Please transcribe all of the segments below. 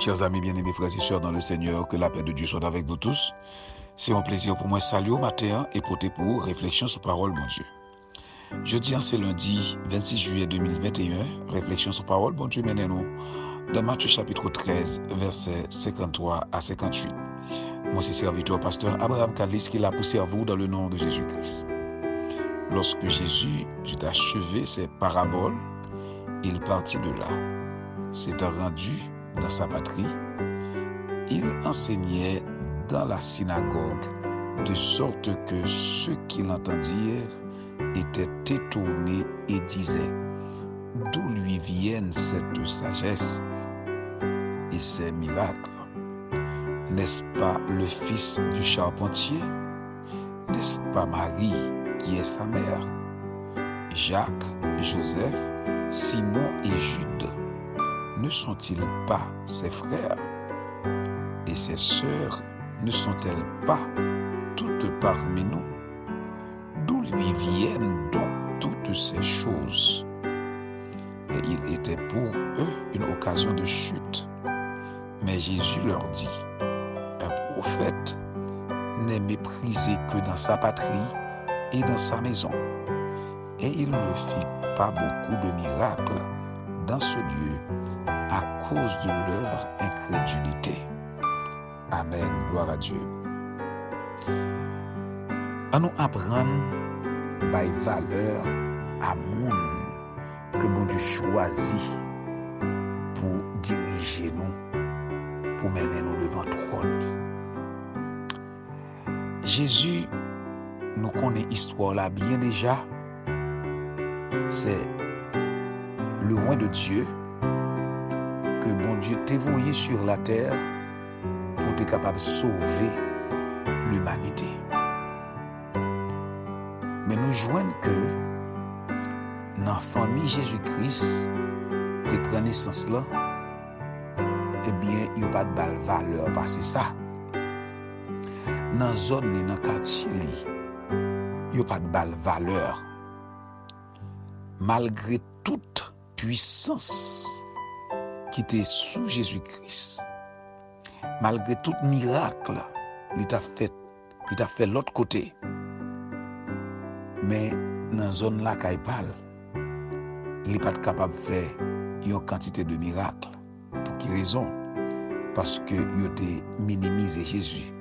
Chers amis bien-aimés, frères et sœurs dans le Seigneur, que la paix de Dieu soit avec vous tous. C'est un plaisir pour moi de saluer au matin et porter pour vous réflexion sur parole, mon Dieu. Jeudi, c'est lundi 26 juillet 2021, réflexion sur parole, bon Dieu, menez-nous dans Matthieu chapitre 13, versets 53 à 58. Moi, c'est serviteur pasteur Abraham Kalis qui l'a poussé à vous dans le nom de Jésus-Christ. Lorsque Jésus eut achevé ses paraboles, il partit de là. S'étant rendu dans sa patrie, il enseignait dans la synagogue, de sorte que ceux qui l'entendirent étaient étonnés et disaient: d'où lui viennent cette sagesse et ces miracles? N'est-ce pas le fils du charpentier? N'est-ce pas Marie qui est sa mère? Jacques, Joseph, Simon et Jude, ne sont-ils pas ses frères? Et ses sœurs ne sont-elles pas toutes parmi nous? D'où lui viennent donc toutes ces choses? Et il était pour eux une occasion de chute. Mais Jésus leur dit: un prophète n'est méprisé que dans sa patrie et dans sa maison. Et il ne fit pas beaucoup de miracles dans ce lieu à cause de leur incrédulité. Amen, gloire à Dieu. À nous apprendre by valeur à monde que bon Dieu choisit pour diriger nous, pour mener nous devant le trône. Jésus nous connaît histoire là bien déjà. C'est le roi de Dieu que bon Dieu t'a envoyé sur la terre pour être capable de sauver l'humanité. Mais nous joignons que dans la famille Jésus-Christ qui prend naissance là, eh bien, il n'y a pas de valeur parce que ça. Dans la zone, dans le quartier, il n'y a pas de valeur. Malgré toute puissance qui était sous Jésus-Christ, malgré tout miracle, il t'a fait l'autre côté. Mais dans la zone là qu'il parle, il n'est pas capable de faire une quantité de miracles. Pour quelle raison? Parce qu'il a minimisé Jésus.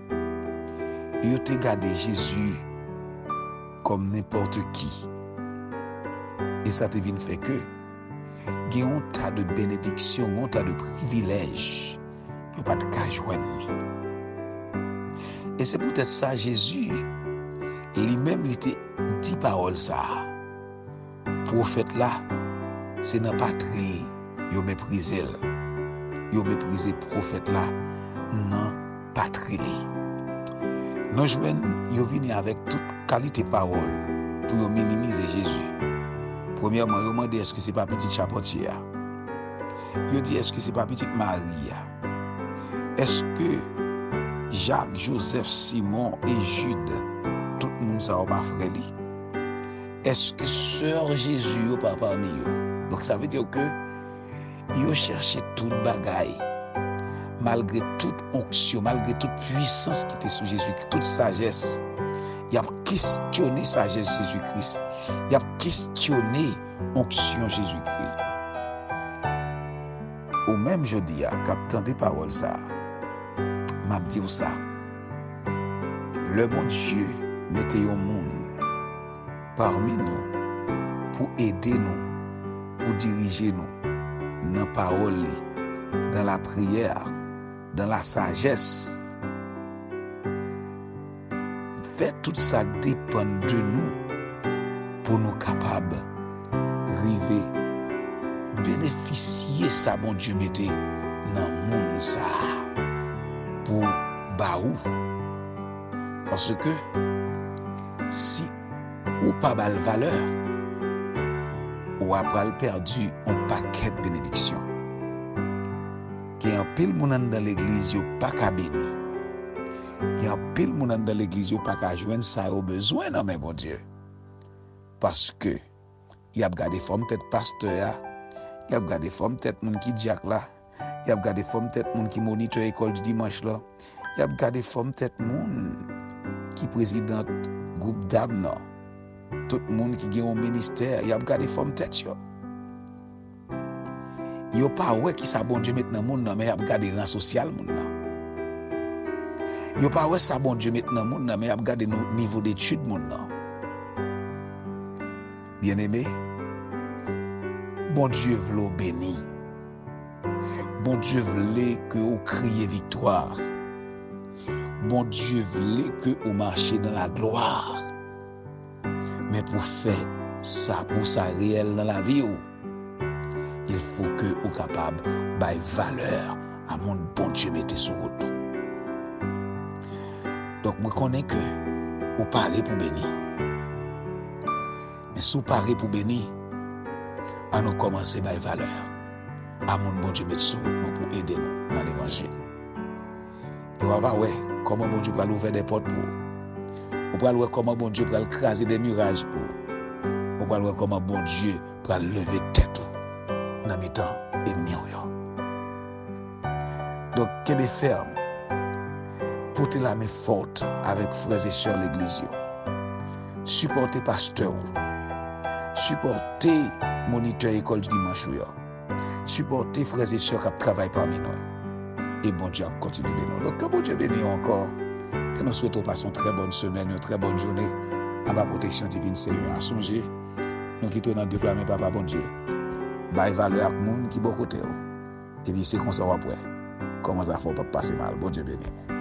Il a gardé Jésus comme n'importe qui. Et ça te vient faire que il y a un tas de bénédictions, un tas de privilèges. Il n'y a pas de cas joindre. Et c'est peut-être ça, Jésus, lui-même, il était dit paroles ça. Prophète là, c'est dans la patrie, il a méprisé. Il a méprisé prophète là, dans la patrie. Nous jouons, il venu avec toute qualité de parole pour minimiser Jésus. Premièrement, il a demandé est-ce que c'est pas petit charpentier? Il a dit est-ce que c'est pas petite Marie? Est-ce que Jacques, Joseph, Simon et Jude, tout le monde ça va pas frère? Est-ce que sœur Jésus n'est pas parmi eux? Donc ça veut dire que il a cherché toute bagaille, malgré toute onction, malgré toute puissance qui était sous Jésus, toute sagesse. Il a questionné la sagesse de Jésus-Christ. Il a questionné l'onction de Jésus-Christ. Au même jeudi, captant des paroles, ça, m'a dit ça. Le bon Dieu mettait un monde parmi nous pour aider nous, pour diriger nous dans la parole, dans la prière, dans la sagesse. Fait tout ça dépend de nous pour nous capables d'arriver, bénéficier ça, bon Dieu, mettez dans le monde ça pour baou. Parce que si ou pas de valeur, ou après perdu un paquet de bénédictions. Qui en pile moun dans l'église, yo pas qu'à bénir. Qui en pile moun dans l'église, yo pas qu'à joindre ça au besoin, non mais bon Dieu. Parce que il a gardé forme tête pasteur, il a gardé forme tête moun qui diacre là, y a gardé femme tête monde qui moniteur école du dimanche là. Y a gardé femme tête monde qui présidente groupe d'âme là. Tout le monde qui gagne un ministère, y a gardé femme tête yo. Yo pas ouais qui ça bon Dieu maintenant monde là mais y a gardé rang social monde là. Yo pas ouais ça bon Dieu maintenant monde là mais y a gardé niveau d'études monde là. Bien-aimé, bon Dieu veut béni. Bon Dieu voulait que vous criez victoire. Bon Dieu voulait que vous marchiez dans la gloire. Mais pour faire ça, pour ça réel dans la vie, il faut que vous soyez capable de valeur à mon bon Dieu mettez sur route. Donc, je connais que vous parlez pour bénir. Mais si vous parlez pour bénir, on nous commencer par valeur. À mon bon Dieu mettre sur nous pour aider nous dans l'évangile. Et on va voir comment bon Dieu va ouvrir des portes pour. On va voir comment bon Dieu va craser des murages pour. On va voir comment bon Dieu va lever tête dans mes temps ennemis. Donc, qu'est-ce que ferme? Portez la main forte avec frères et sœurs l'église. Supportez pasteur. Supportez moniteur école du dimanche. Supportez frères et sœurs qui travaillent parmi nous. Et bon Dieu continue de nous. Donc, que bon Dieu bénisse encore. Que nous souhaitons passer une très bonne semaine, une très bonne journée à la protection divine Seigneur. À songer, nous quittons dans le déploiement, Papa bon Dieu. Bye valeur à tout le monde qui est bon côté. Et puis c'est comme ça après. Comment ça fait pas passer mal. Bon Dieu bénisse.